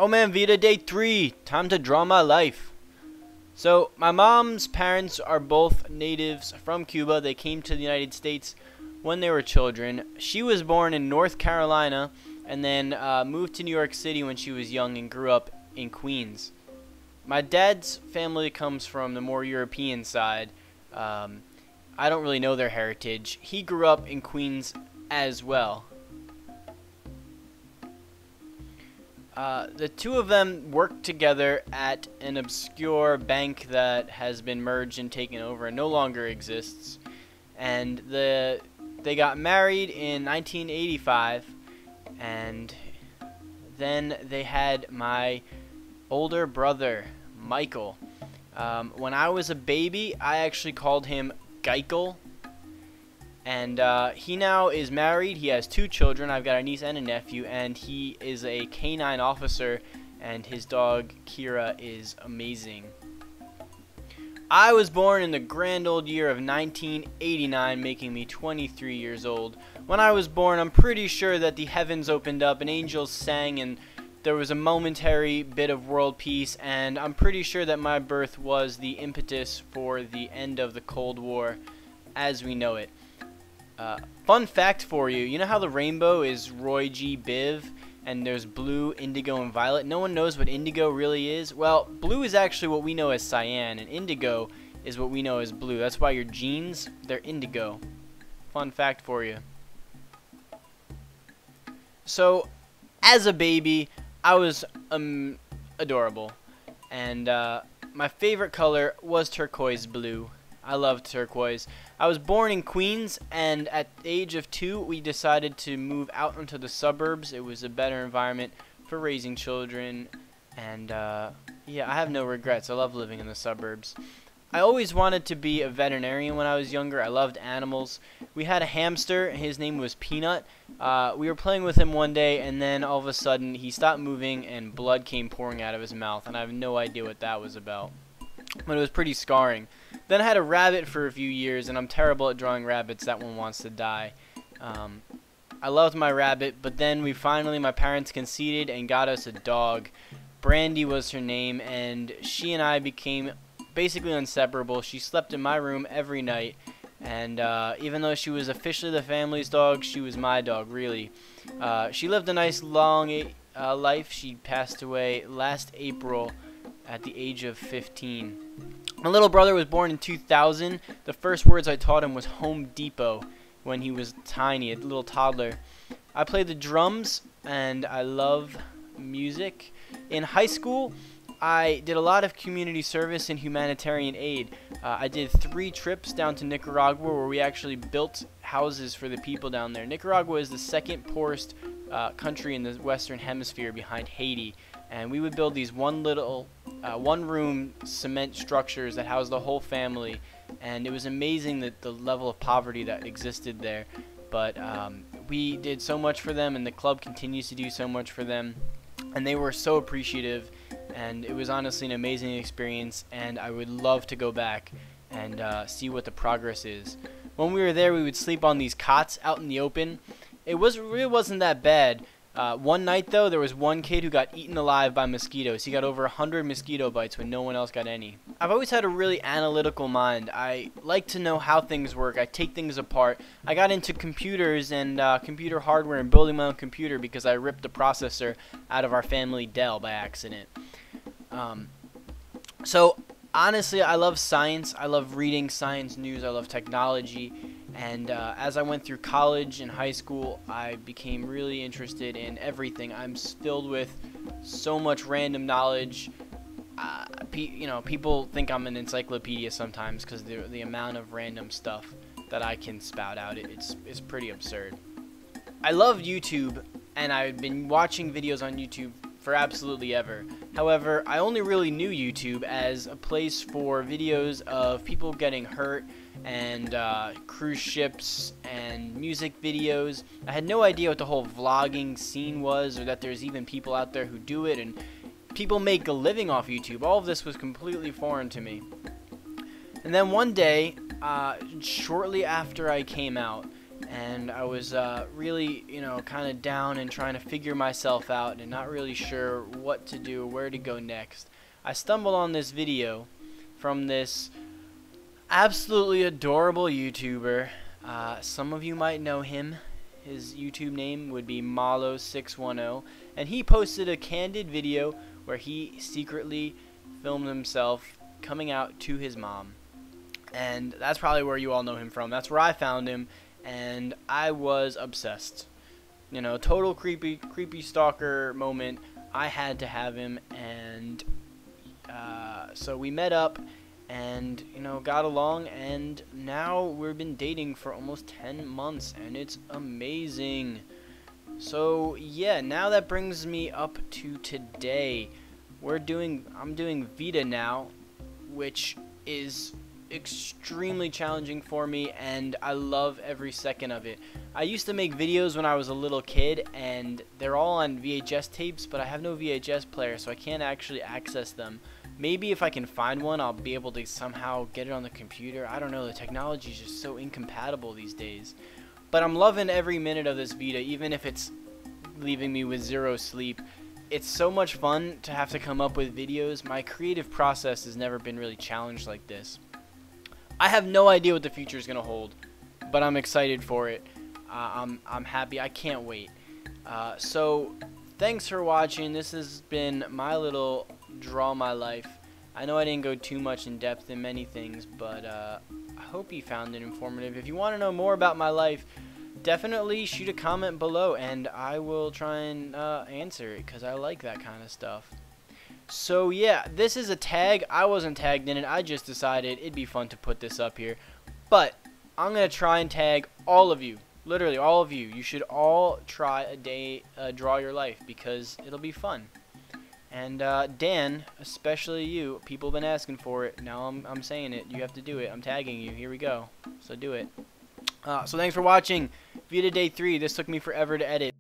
Oh man, Vita day 3. Time to draw my life. So, my mom's parents are both natives from Cuba. They came to the United States when they were children. She was born in North Carolina and then moved to New York City when she was young and grew up in Queens. My dad's family comes from the more European side. I don't really know their heritage. He grew up in Queens as well. The two of them worked together at an obscure bank that has been merged and taken over and no longer exists. And they got married in 1985, and then they had my older brother, Michael. When I was a baby, I actually called him Geikel. And he now is married. He has 2 children. I've got a niece and a nephew, and he is a canine officer, and his dog Kira is amazing. I was born in the grand old year of 1989, making me 23 years old. When I was born, I'm pretty sure that the heavens opened up and angels sang, and there was a momentary bit of world peace, and I'm pretty sure that my birth was the impetus for the end of the Cold War as we know it. Fun fact for you, you know how the rainbow is Roy G. Biv, and there's blue, indigo, and violet? No one knows what indigo really is. Well, blue is actually what we know as cyan, and indigo is what we know as blue. That's why your jeans, they're indigo. Fun fact for you. So, as a baby, I was adorable, and my favorite color was turquoise blue. I love turquoise. I was born in Queens, and at the age of 2, we decided to move out into the suburbs. It was a better environment for raising children, and yeah, I have no regrets. I love living in the suburbs. I always wanted to be a veterinarian when I was younger. I loved animals. We had a hamster. His name was Peanut. We were playing with him one day, and then all of a sudden, he stopped moving, and blood came pouring out of his mouth, and I have no idea what that was about. But it was pretty scarring. Then I had a rabbit for a few years, and I'm terrible at drawing rabbits. That one wants to die. I loved my rabbit, but then my parents conceded and got us a dog. Brandy was her name, and she and I became basically inseparable. She slept in my room every night, and even though she was officially the family's dog, she was my dog, really. She lived a nice long life. She passed away last April at the age of 15. My little brother was born in 2000. The first words I taught him was Home Depot when he was tiny, a little toddler. I played the drums, and I love music. In high school, I did a lot of community service and humanitarian aid. I did 3 trips down to Nicaragua where we actually built houses for the people down there. Nicaragua is the second poorest country in the Western Hemisphere behind Haiti. And we would build these one-room cement structures that housed the whole family. And it was amazing that the level of poverty that existed there. But we did so much for them, and the club continues to do so much for them. And they were so appreciative. And it was honestly an amazing experience. And I would love to go back and see what the progress is. When we were there, we would sleep on these cots out in the open. It really wasn't that bad. One night, though, there was one kid who got eaten alive by mosquitoes. He got over 100 mosquito bites when no one else got any. I've always had a really analytical mind. I like to know how things work. I take things apart. I got into computers and computer hardware and building my own computer because I ripped the processor out of our family Dell by accident. So, honestly, I love science. I love reading science news. I love technology. And as I went through college and high school, I became really interested in everything. I'm filled with so much random knowledge. People think I'm an encyclopedia sometimes because the amount of random stuff that I can spout out, it's pretty absurd. I love YouTube, and I've been watching videos on YouTube for absolutely ever. However, I only really knew YouTube as a place for videos of people getting hurt and cruise ships and music videos. I had no idea what the whole vlogging scene was, or that there's even people out there who do it and people make a living off YouTube. All of this was completely foreign to me. And then one day, shortly after I came out, and I was really, kind of down and trying to figure myself out and not really sure what to do, where to go next. I stumbled on this video from this absolutely adorable YouTuber. Some of you might know him. His YouTube name would be Malo610, and he posted a candid video where he secretly filmed himself coming out to his mom. And that's probably where you all know him from. That's where I found him, and I was obsessed. Total creepy stalker moment. I had to have him, and so we met up and got along, and now we've been dating for almost 10 months, and it's amazing. So yeah, now that brings me up to today. I'm doing Vita now, which is extremely challenging for me, and I love every second of it. I used to make videos when I was a little kid, and they're all on VHS tapes, but I have no VHS player, so I can't actually access them. Maybe if I can find one, I'll be able to somehow get it on the computer. I don't know, the technology is just so incompatible these days. But I'm loving every minute of this Vita, even if it's leaving me with zero sleep. It's so much fun to have to come up with videos. My creative process has never been really challenged like this. I have no idea what the future is going to hold, but I'm excited for it. I'm happy. I can't wait. So thanks for watching. This has been my little draw my life. I know I didn't go too much in depth in many things, but I hope you found it informative. If you want to know more about my life, definitely shoot a comment below, and I will try and answer it, because I like that kind of stuff. So yeah, this is a tag. I wasn't tagged in it. I just decided it'd be fun to put this up here. But I'm going to try and tag all of you. Literally all of you. You should all try a day draw your life, because it'll be fun. And Dan, especially you, people have been asking for it. Now I'm saying it. You have to do it. I'm tagging you. Here we go. So do it. So thanks for watching Vita Day 3. This took me forever to edit.